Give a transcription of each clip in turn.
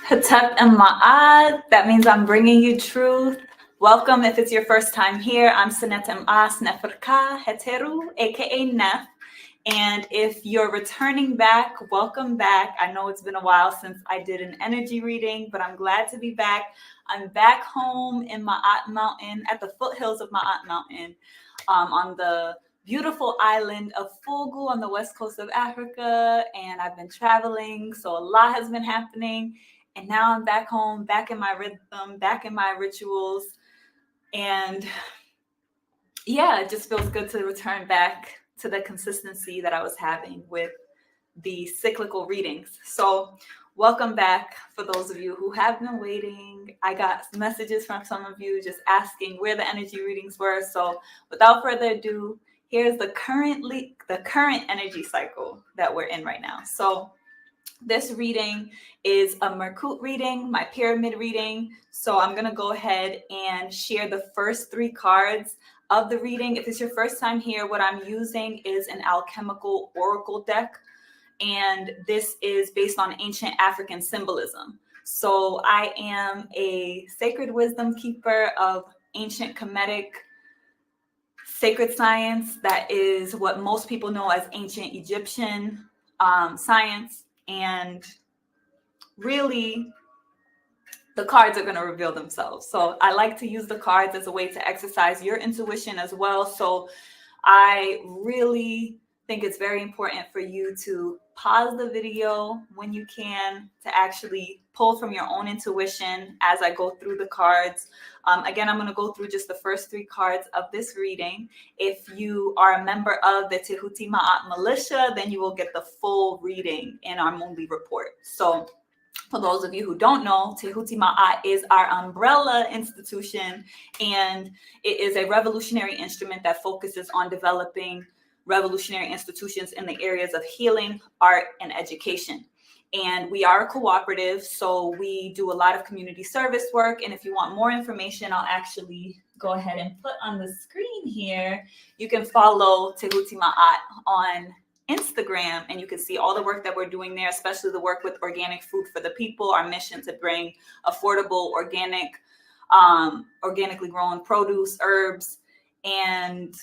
Hatep and Ma'ad, that means I'm bringing you truth. Welcome if it's your first time here. I'm Sanet M'as Neferka Heteru, aka Nef. And if you're returning back, welcome back. I know it's been a while since I did an energy reading, but I'm glad to be back. I'm back home in Ma'at Mountain, at the foothills of Ma'at Mountain, on the beautiful island of Fulgu on the west coast of Africa. And I've been traveling, so a lot has been happening. And now I'm back home, back in my rhythm, back in my rituals. And yeah, it just feels good to return back to the consistency that I was having with the cyclical readings. So welcome back for those of you who have been waiting. I got messages from some of you just asking where the energy readings were. So without further ado, here's the current energy cycle that we're in right now. So this reading is a Merkut reading, my pyramid reading. So I'm going to go ahead and share the first 3 cards of the reading. If it's your first time here, what I'm using is an alchemical oracle deck. And this is based on ancient African symbolism. So I am a sacred wisdom keeper of ancient Kemetic sacred science. That is what most people know as ancient Egyptian science. And really, the cards are going to reveal themselves. So I like to use the cards as a way to exercise your intuition as well. So I really think it's very important for you to pause the video when you can to actually pull from your own intuition as I go through the cards. Again, I'm going to go through just the first 3 cards of this reading. If you are a member of the Tehuti Ma'at Militia, then you will get the full reading in our monthly report. So for those of you who don't know, Tehuti Ma'at is our umbrella institution, and it is a revolutionary instrument that focuses on developing revolutionary institutions in the areas of healing, art, and education. And we are a cooperative, so we do a lot of community service work. And if you want more information, I'll actually go ahead and put on the screen here. You can follow Tehuti Ma'at on Instagram, and you can see all the work that we're doing there, especially the work with organic food for the people, our mission to bring affordable, organically grown produce, herbs, and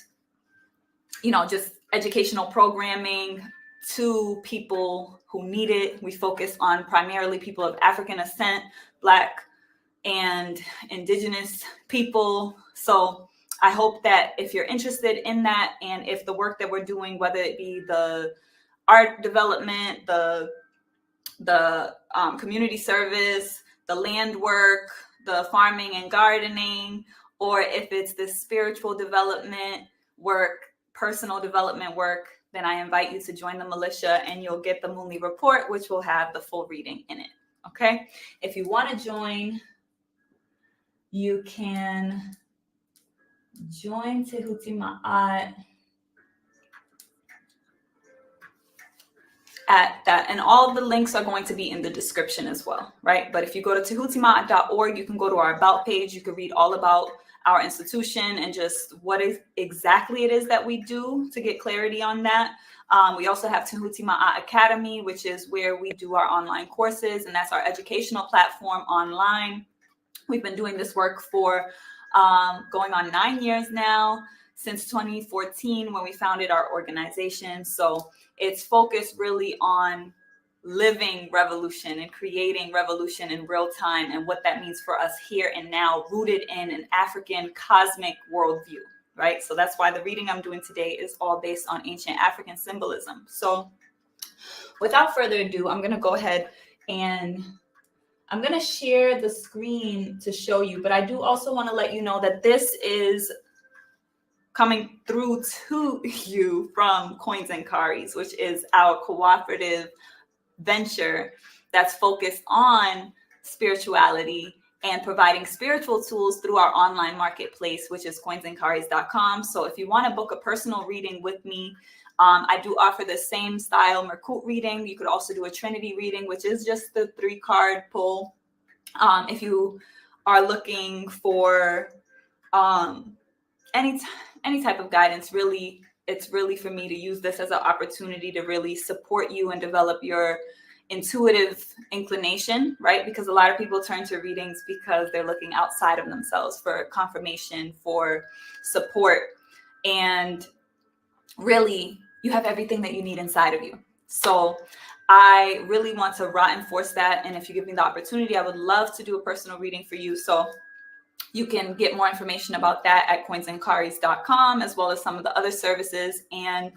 just educational programming to people who need it. We focus on primarily people of African descent, Black and Indigenous people. So I hope that if you're interested in that, and if the work that we're doing, whether it be the art development, the community service, the land work, the farming and gardening, or if it's the spiritual development work, personal development work, then I invite you to join the militia, and you'll get the monthly report, which will have the full reading in it. Okay. If you want to join, you can join Tehuti Ma'at at that, and all the links are going to be in the description as well, right? But if you go to tehutimaat.org, you can go to our about page. You can read all about our institution and just what exactly it is that we do to get clarity on that. We also have Tehuti Ma'at Academy, which is where we do our online courses, and that's our educational platform online. We've been doing this work for going on 9 years now, since 2014 when we founded our organization. So it's focused really on living revolution and creating revolution in real time, and what that means for us here and now, rooted in an African cosmic worldview, right? So that's why the reading I'm doing today is all based on ancient African symbolism. So without further ado, I'm going to go ahead and I'm going to share the screen to show you, but I do also want to let you know that this is coming through to you from Coins and Karis, which is our cooperative venture that's focused on spirituality and providing spiritual tools through our online marketplace, which is coinsandkaris.com. So if you want to book a personal reading with me, I do offer the same style Merkut reading. You could also do a Trinity reading, which is just the 3-card pull. If you are looking for any type of guidance, really, it's really for me to use this as an opportunity to really support you and develop your intuitive inclination, right? Because a lot of people turn to readings because they're looking outside of themselves for confirmation, for support. And really, you have everything that you need inside of you. So I really want to reinforce that. And if you give me the opportunity, I would love to do a personal reading for you. So you can get more information about that at coinsandcaris.com, as well as some of the other services and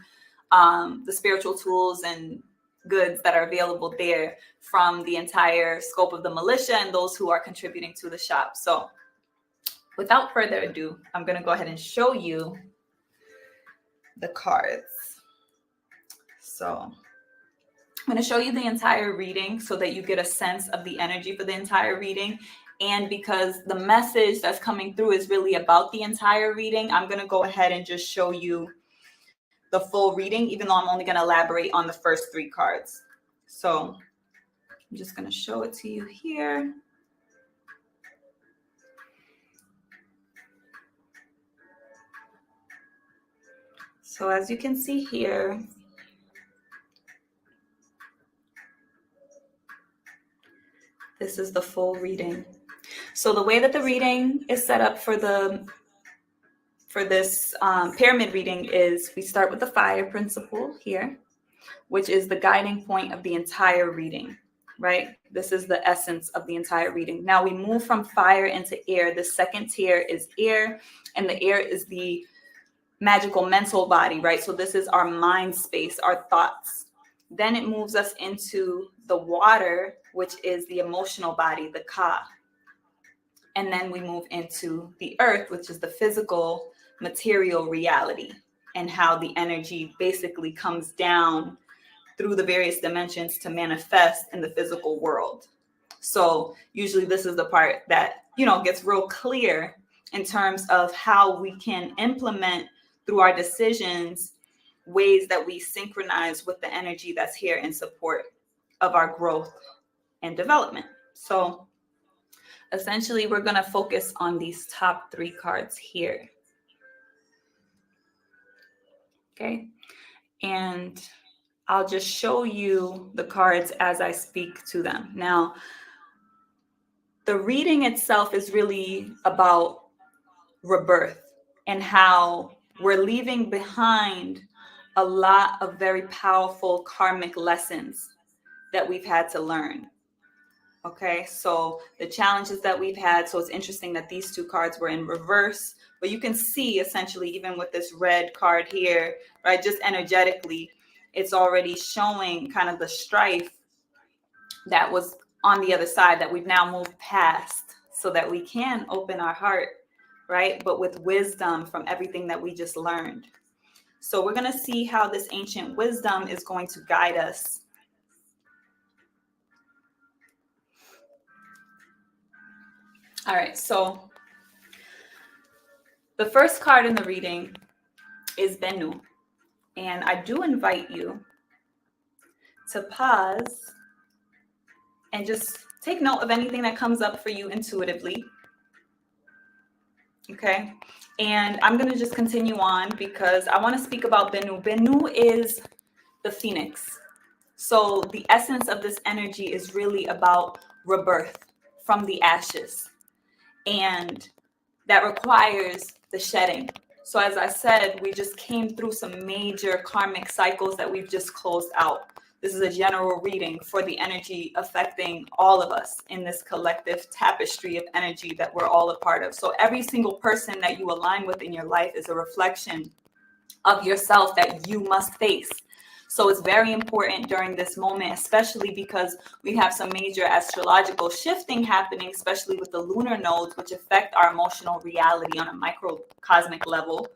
the spiritual tools and goods that are available there from the entire scope of the militia and those who are contributing to the shop. So without further ado, I'm going to go ahead and show you the cards. So I'm going to show you the entire reading so that you get a sense of the energy for the entire reading. And because the message that's coming through is really about the entire reading, I'm going to go ahead and just show you the full reading, even though I'm only going to elaborate on the first 3 cards. So I'm just going to show it to you here. So as you can see here, this is the full reading. So the way that the reading is set up for this pyramid reading is we start with the fire principle here, which is the guiding point of the entire reading, right? This is the essence of the entire reading. Now we move from fire into air. The second tier is air, and the air is the magical mental body, right? So this is our mind space, our thoughts. Then it moves us into the water, which is the emotional body, the ka. And then we move into the earth, which is the physical material reality, and how the energy basically comes down through the various dimensions to manifest in the physical world. So usually this is the part that, gets real clear in terms of how we can implement through our decisions ways that we synchronize with the energy that's here in support of our growth and development. So essentially, we're going to focus on these top 3 cards here. Okay. And I'll just show you the cards as I speak to them. Now, the reading itself is really about rebirth and how we're leaving behind a lot of very powerful karmic lessons that we've had to learn. Okay, so the challenges that we've had. So it's interesting that these 2 cards were in reverse, but you can see essentially, even with this red card here, right, just energetically, it's already showing kind of the strife that was on the other side that we've now moved past so that we can open our heart, right? But with wisdom from everything that we just learned. So we're going to see how this ancient wisdom is going to guide us. All right, so the first card in the reading is Bennu. And I do invite you to pause and just take note of anything that comes up for you intuitively. Okay, and I'm going to just continue on because I want to speak about Bennu. Bennu is the phoenix. So the essence of this energy is really about rebirth from the ashes. And that requires the shedding. So as I said, we just came through some major karmic cycles that we've just closed out. This is a general reading for the energy affecting all of us in this collective tapestry of energy that we're all a part of. So every single person that you align with in your life is a reflection of yourself that you must face. So it's very important during this moment, especially because we have some major astrological shifting happening, especially with the lunar nodes, which affect our emotional reality on a microcosmic level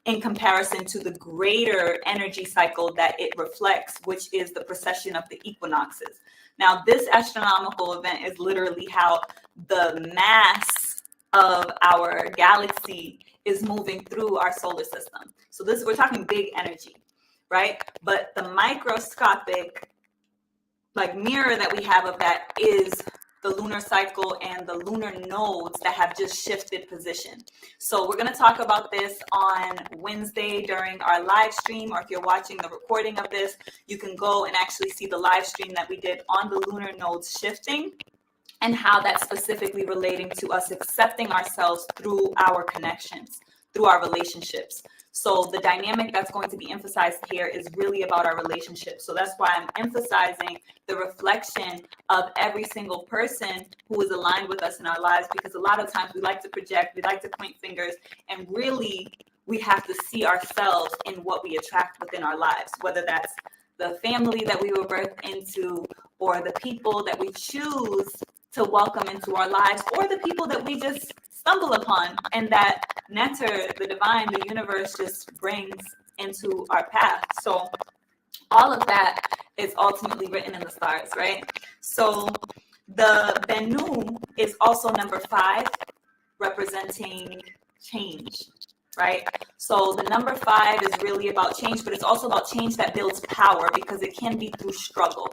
in comparison to the greater energy cycle that it reflects, which is the precession of the equinoxes. Now, this astronomical event is literally how the mass of our galaxy is moving through our solar system. So we're talking big energy. Right? But the microscopic mirror that we have of that is the lunar cycle and the lunar nodes that have just shifted position. So we're going to talk about this on Wednesday during our live stream, or if you're watching the recording of this, you can go and actually see the live stream that we did on the lunar nodes shifting and how that's specifically relating to us accepting ourselves through our connections, through our relationships. So the dynamic that's going to be emphasized here is really about our relationships. So that's why I'm emphasizing the reflection of every single person who is aligned with us in our lives, because a lot of times we like to project, we like to point fingers, and really we have to see ourselves in what we attract within our lives, whether that's the family that we were birthed into, or the people that we choose to welcome into our lives, or the people that we just stumble upon and that netter, the divine, the universe just brings into our path. So all of that is ultimately written in the stars, right? So the Bennu is also number 5, representing change, right? So the number 5 is really about change, but it's also about change that builds power, because it can be through struggle,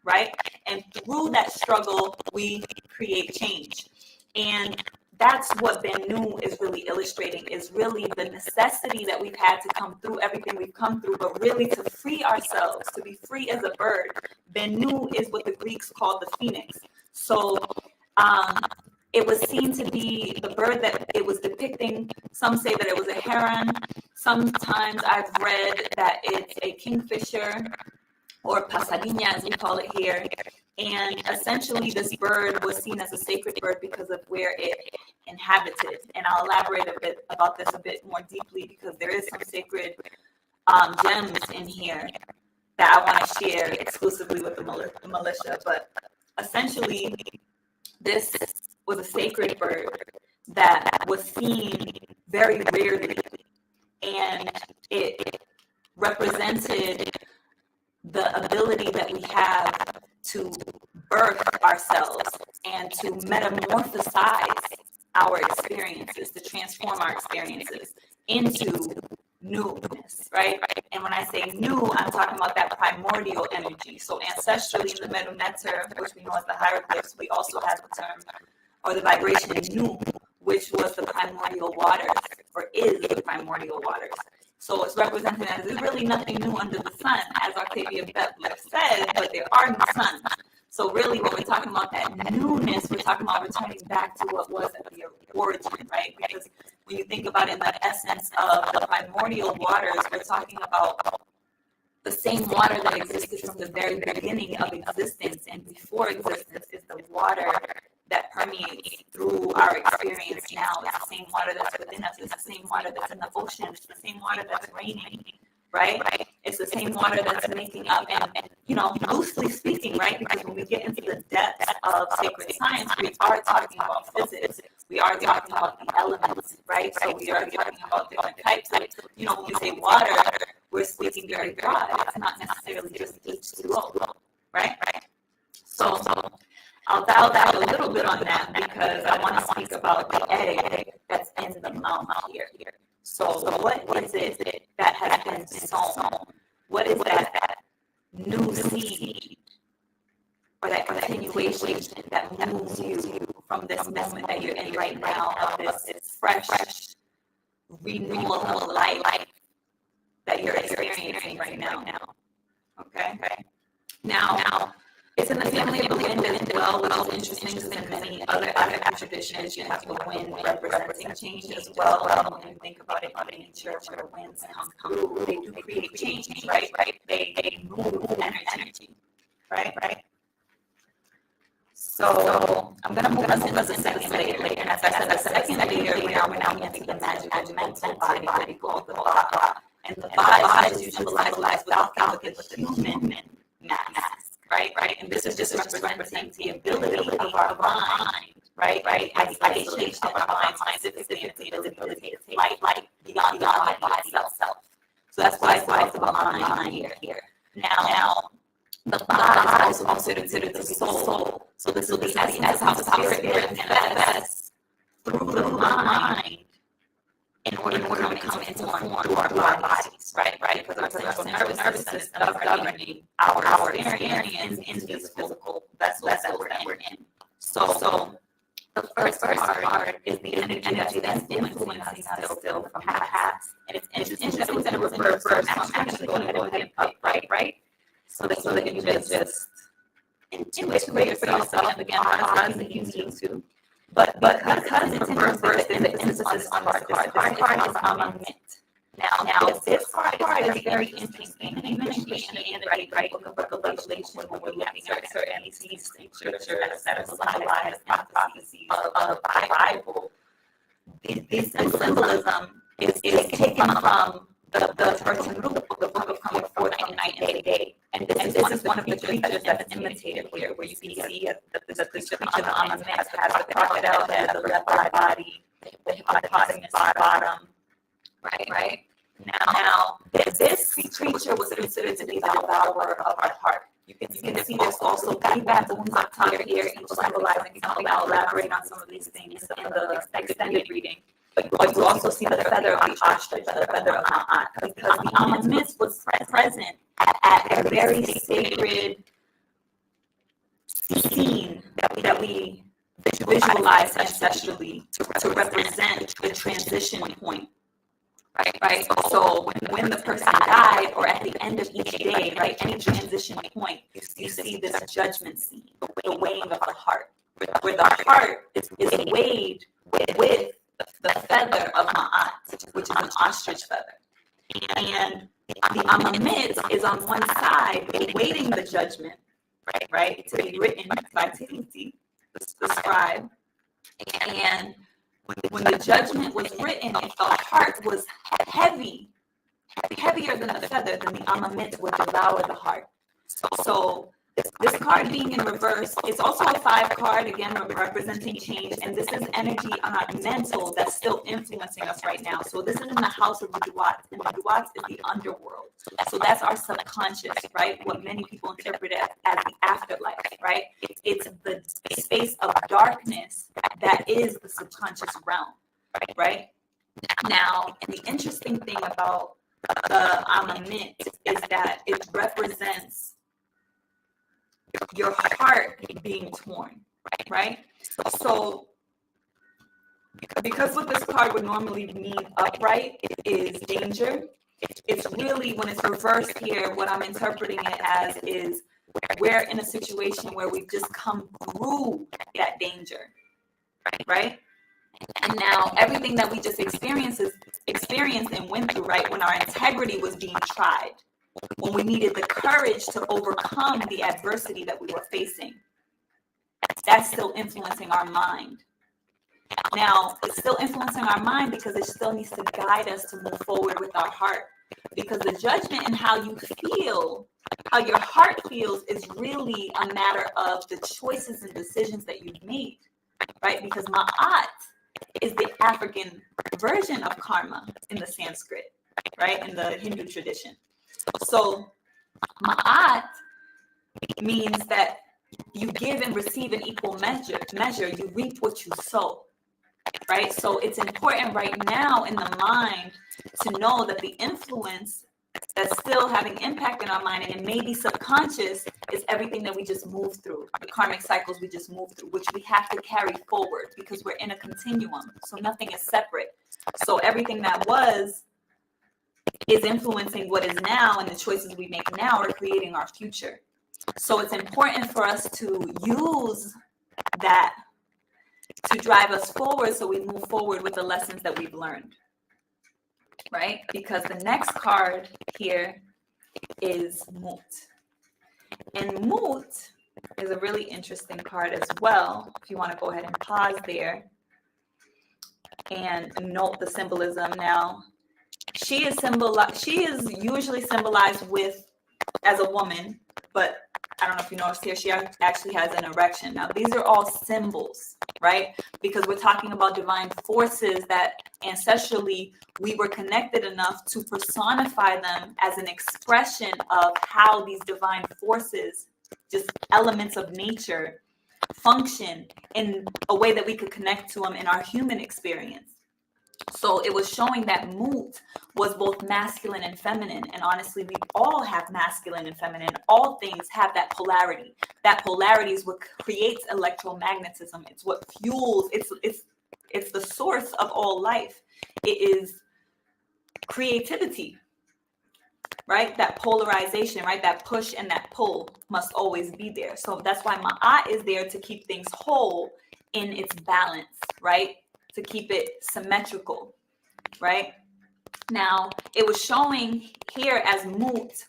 right? And through that struggle, we create change. And that's what Bennu is really illustrating, is really the necessity that we've had to come through everything we've come through, but really to free ourselves, to be free as a bird. Bennu is what the Greeks called the phoenix. So it was seen to be the bird that it was depicting. Some say that it was a heron. Sometimes I've read that it's a kingfisher, or pasarina as we call it here. And essentially this bird was seen as a sacred bird because of where it inhabited. And I'll elaborate a bit about this a bit more deeply, because there is some sacred gems in here that I want to share exclusively with the militia. But essentially this was a sacred bird that was seen very rarely, and it represented the ability that we have to birth ourselves and to metamorphosize our experiences, to transform our experiences into newness, right? And when I say new, I'm talking about that primordial energy. So ancestrally in the Medu Neter, which we know as the hieroglyphs, we also have the term or the vibration nu, which was the primordial waters, or is the primordial waters. So it's represented as there's really nothing new under the sun, as Octavia Butler said, but there are new suns. So really when we're talking about that newness, we're talking about returning back to what was at the origin, right? Because when you think about it in the essence of the primordial waters, we're talking about the same water that existed from the very beginning of existence and before existence is the water that permeates through our experience now. It's the same water that's within us. It's the same water that's in the ocean. It's the same water that's raining, right? It's the same water that's making up, and you know, loosely speaking, right? Because when we get into the depths of sacred science, we are talking about physics. We are talking about the elements, right? So we are talking about different types. Like, you know, when we say water, we're speaking very broad. It's not necessarily just H2O, right? So I'll dial back a little bit on that because I want to speak about the egg that's in the mouth here. So what is it that has been sown? What is that new seed or that continuation that moves you from this moment that you're in right now, of this fresh renewal of life that you're experiencing right now? Okay? Now, it's in the family of the wind as well, which is interesting because in many other African traditions, you have the wind representing change as well. When you think about it in nature, where winds come through, they do create change, right? They move energy, right? So I'm going to move us into the second layer. And as I said, the second layer, we're now into the magical mental body that we call the Ba. And the Ba is usually symbolized without the human mass. Right, and this is just representing the ability of our mind, right? Isolation of our mind, specifically the ability to take light beyond the body itself. So that's why it's about mind here. Now, the body is also considered the soul. So this will be as how the spirit manifests through the mind in order to come into form through our bodies, right? Because our central nervous system is governing our experience in this physical vessel that we're in. So the first card is the energy that's influencing us still from the past. And it's interesting that it was reversed, so I'm actually going to go ahead and upright, right? So that you just intuit for yourself. Again, pause if you need to. But because it's in reverse, there's an emphasis on this card. This card is omniscient. Now, this card is very interesting. Administration and the book of Revelation, when we're looking at certain these scriptures that are symbolized in the prophecies of the Bible, this symbolism is taken from the first book, the book of coming forth on night and day. And this is one of the creatures that's imitated here, where you see the creature on the map has the crocodile head, the leopard body, the hippopotamus bottom, right? Now, this creature was considered to be the devourer of our heart. You can see there's also 3 baboons up top here, each symbolizing something. I'll elaborate on some of these things in the extended reading. But you also see the feather of the ostrich, the feather of Ma'at, because the Amun was present at a very sacred scene that we visualize ancestrally to represent the transition point. Right. So when the person died, or at the end of each day, right, any transition point, you see this judgment scene, the weighing of the heart, where the heart is weighed with the feather of Ma'at, which is an ostrich feather. And the Amamit is on one side, awaiting the judgment, right, to be written by Tehuti, the scribe. And when the judgment was written, if the heart was heavier than the feather, then the Amamit would devour the heart. So this card being in reverse, it's also a 5 card, again, representing change. And this is energy on our mental that's still influencing us right now. So this is in the house of the Duats, and the Duats is the underworld. So that's our subconscious, right? What many people interpret as the afterlife, right? It's the space of darkness that is the subconscious realm, right? Now, the interesting thing about the Amamit is that it represents your heart being torn, right? So, because what this card would normally mean upright is danger, it's really, when it's reversed here, what I'm interpreting it as is we're in a situation where we've just come through that danger, right? And now everything that we just experienced and went through, right, when our integrity was being tried, when we needed the courage to overcome the adversity that we were facing, that's still influencing our mind. Now, it's still influencing our mind because it still needs to guide us to move forward with our heart. Because the judgment and how you feel, how your heart feels, is really a matter of the choices and decisions that you've made, right? Because Ma'at is the African version of karma in the Sanskrit, right? In the Hindu tradition. So Ma'at means that you give and receive in equal measure. You reap what you sow, right? So it's important right now in the mind to know that the influence that's still having impact in our mind, and it may be subconscious, is everything that we just moved through, the karmic cycles we just moved through, which we have to carry forward because we're in a continuum. So nothing is separate. So everything that was is influencing what is now, and the choices we make now are creating our future. So it's important for us to use that to drive us forward so we move forward with the lessons that we've learned, right? Because the next card here is Mut. And Mut is a really interesting card as well. If you want to go ahead and pause there and note the symbolism. Now, she is usually symbolized as a woman, but I don't know if you noticed here, she actually has an erection. Now, these are all symbols, right? Because we're talking about divine forces that ancestrally we were connected enough to personify them as an expression of how these divine forces, just elements of nature, function in a way that we could connect to them in our human experience. So it was showing that Mut was both masculine and feminine. And honestly, we all have masculine and feminine. All things have that polarity. That polarity is what creates electromagnetism. It's what fuels, it's the source of all life. It is creativity, right? That polarization, right? That push and that pull must always be there. So that's why Ma'at is there to keep things whole in its balance, right? To keep it symmetrical, right? Now, it was showing here as Mut.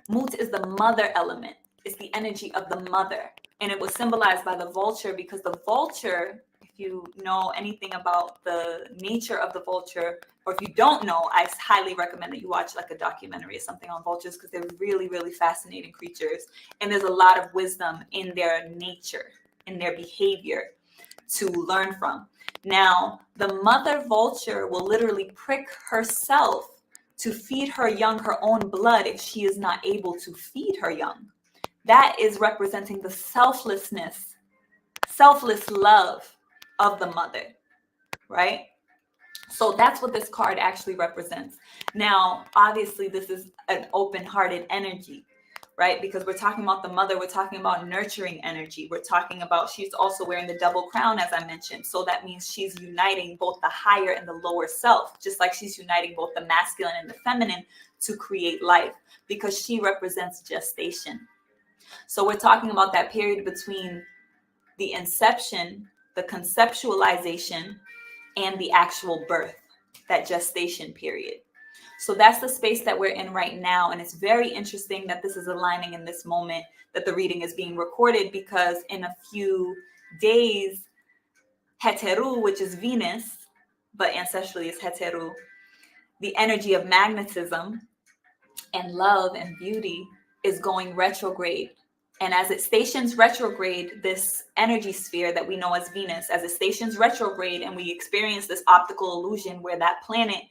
Mut is the mother element. It's the energy of the mother. And it was symbolized by the vulture, because the vulture, if you know anything about the nature of the vulture, or if you don't know, I highly recommend that you watch like a documentary or something on vultures, because they're really, really fascinating creatures. And there's a lot of wisdom in their nature, in their behavior to learn from. Now, the mother vulture will literally prick herself to feed her young her own blood if she is not able to feed her young. That is representing the selflessness, selfless love of the mother, right? So that's what this card actually represents. Now, obviously, this is an open-hearted energy, right? Because we're talking about the mother, we're talking about nurturing energy. We're talking about, she's also wearing the double crown, as I mentioned. So that means she's uniting both the higher and the lower self, just like she's uniting both the masculine and the feminine to create life, because she represents gestation. So we're talking about that period between the inception, the conceptualization, and the actual birth, that gestation period. So that's the space that we're in right now. And it's very interesting that this is aligning in this moment, that the reading is being recorded, because in a few days, Heteru, which is Venus, but ancestrally is Heteru, the energy of magnetism and love and beauty, is going retrograde. And as it stations retrograde, this energy sphere that we know as Venus, as it stations retrograde and we experience this optical illusion where that planet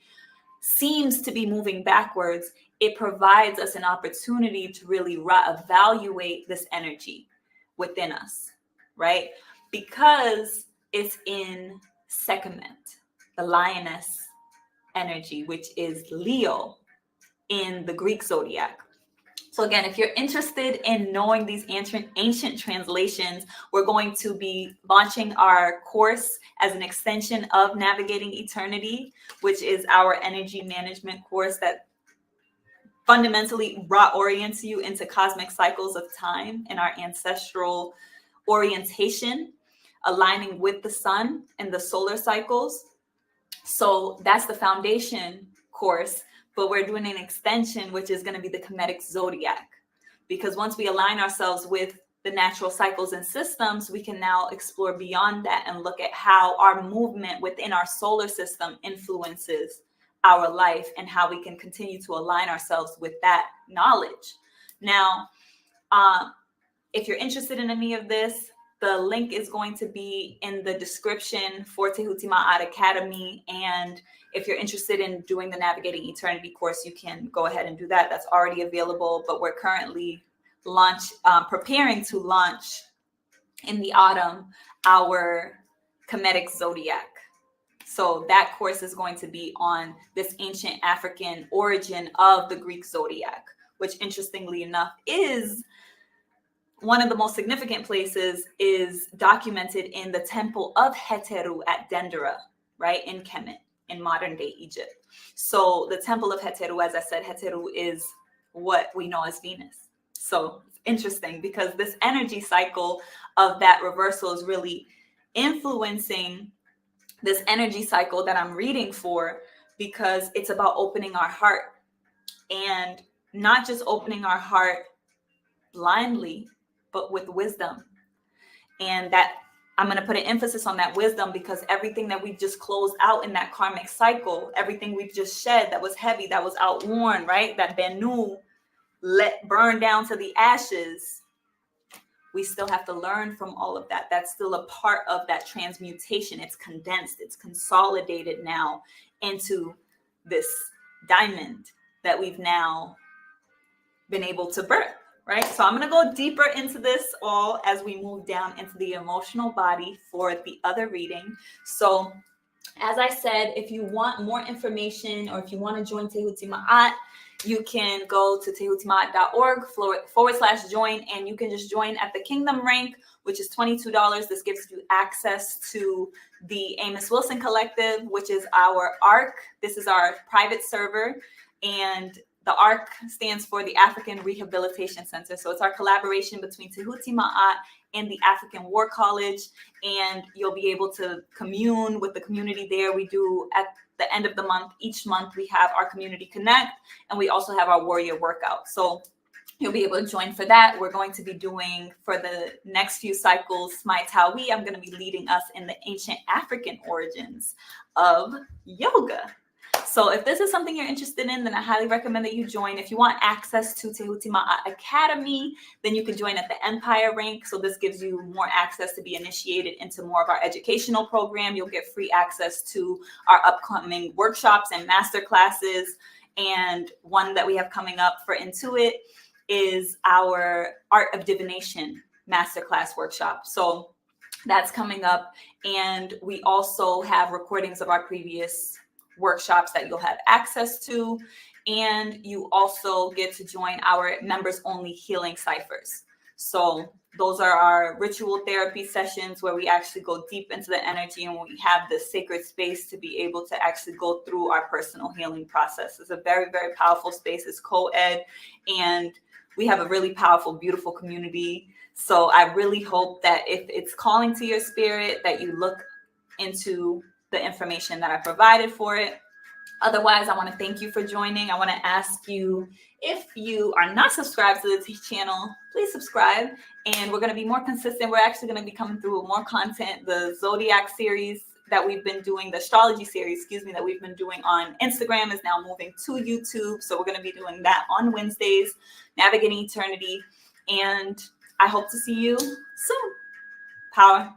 seems to be moving backwards, it provides us an opportunity to really evaluate this energy within us, right? Because it's in Sekhmet, the lioness energy, which is Leo in the Greek zodiac. So again, if you're interested in knowing these ancient translations, we're going to be launching our course as an extension of Navigating Eternity, which is our energy management course that fundamentally orients you into cosmic cycles of time and our ancestral orientation, aligning with the sun and the solar cycles. So that's the foundation course. But we're doing an extension, which is going to be the Kemetic zodiac, because once we align ourselves with the natural cycles and systems, we can now explore beyond that and look at how our movement within our solar system influences our life and how we can continue to align ourselves with that knowledge. Now, if you're interested in any of this, the link is going to be in the description for Tehuti Ma'at Academy. And if you're interested in doing the Navigating Eternity course, you can go ahead and do that. That's already available, but we're currently preparing to launch in the autumn our Kemetic zodiac. So that course is going to be on this ancient African origin of the Greek zodiac, which interestingly enough is one of the most significant places, is documented in the temple of Heteru at Dendera, right, in Kemet, in modern day Egypt. So the temple of Heteru, as I said, Heteru is what we know as Venus. So it's interesting because this energy cycle of that reversal is really influencing this energy cycle that I'm reading for, because it's about opening our heart, and not just opening our heart blindly, but with wisdom. And that I'm going to put an emphasis on that wisdom, because everything that we've just closed out in that karmic cycle, everything we've just shed that was heavy, that was outworn, right? That Bennu let burn down to the ashes. We still have to learn from all of that. That's still a part of that transmutation. It's condensed, it's consolidated now into this diamond that we've now been able to birth. Right? So I'm going to go deeper into this all as we move down into the emotional body for the other reading. So As I said, if you want more information or if you want to join Tehuti Ma'at, you can go to tehutimaat.org/join, and you can just join at the Kingdom rank, which is $22. This gives you access to the Amos Wilson Collective, which is our ARC. This is our private server, and the ARC stands for the African Rehabilitation Center. So it's our collaboration between Tehuti Ma'at and the African War College, and you'll be able to commune with the community there. We do at the end of the month, each month we have our Community Connect, and we also have our Warrior Workout. So you'll be able to join for that. We're going to be doing, for the next few cycles, my Tawi. I'm going to be leading us in the ancient African origins of yoga. So if this is something you're interested in, then I highly recommend that you join. If you want access to Tehuti Ma'at Academy, then you can join at the Empire rank. So this gives you more access to be initiated into more of our educational program. You'll get free access to our upcoming workshops and master classes. And one that we have coming up for Intuit is our Art of Divination masterclass workshop. So that's coming up. And we also have recordings of our previous workshops that you'll have access to, and you also get to join our members only healing ciphers. So those are our ritual therapy sessions where we actually go deep into the energy, and we have this sacred space to be able to actually go through our personal healing process. It's a very, very powerful space. It's co-ed, and we have a really powerful, beautiful community. So I really hope that if it's calling to your spirit, that you look into the information that I provided for it. Otherwise, I want to thank you for joining. I want to ask you, if you are not subscribed to the channel, please subscribe. And we're going to be more consistent. We're actually going to be coming through with more content. The Zodiac series that we've been doing, the astrology series, that we've been doing on Instagram is now moving to YouTube. So we're going to be doing that on Wednesdays, Navigating Eternity. And I hope to see you soon. Power.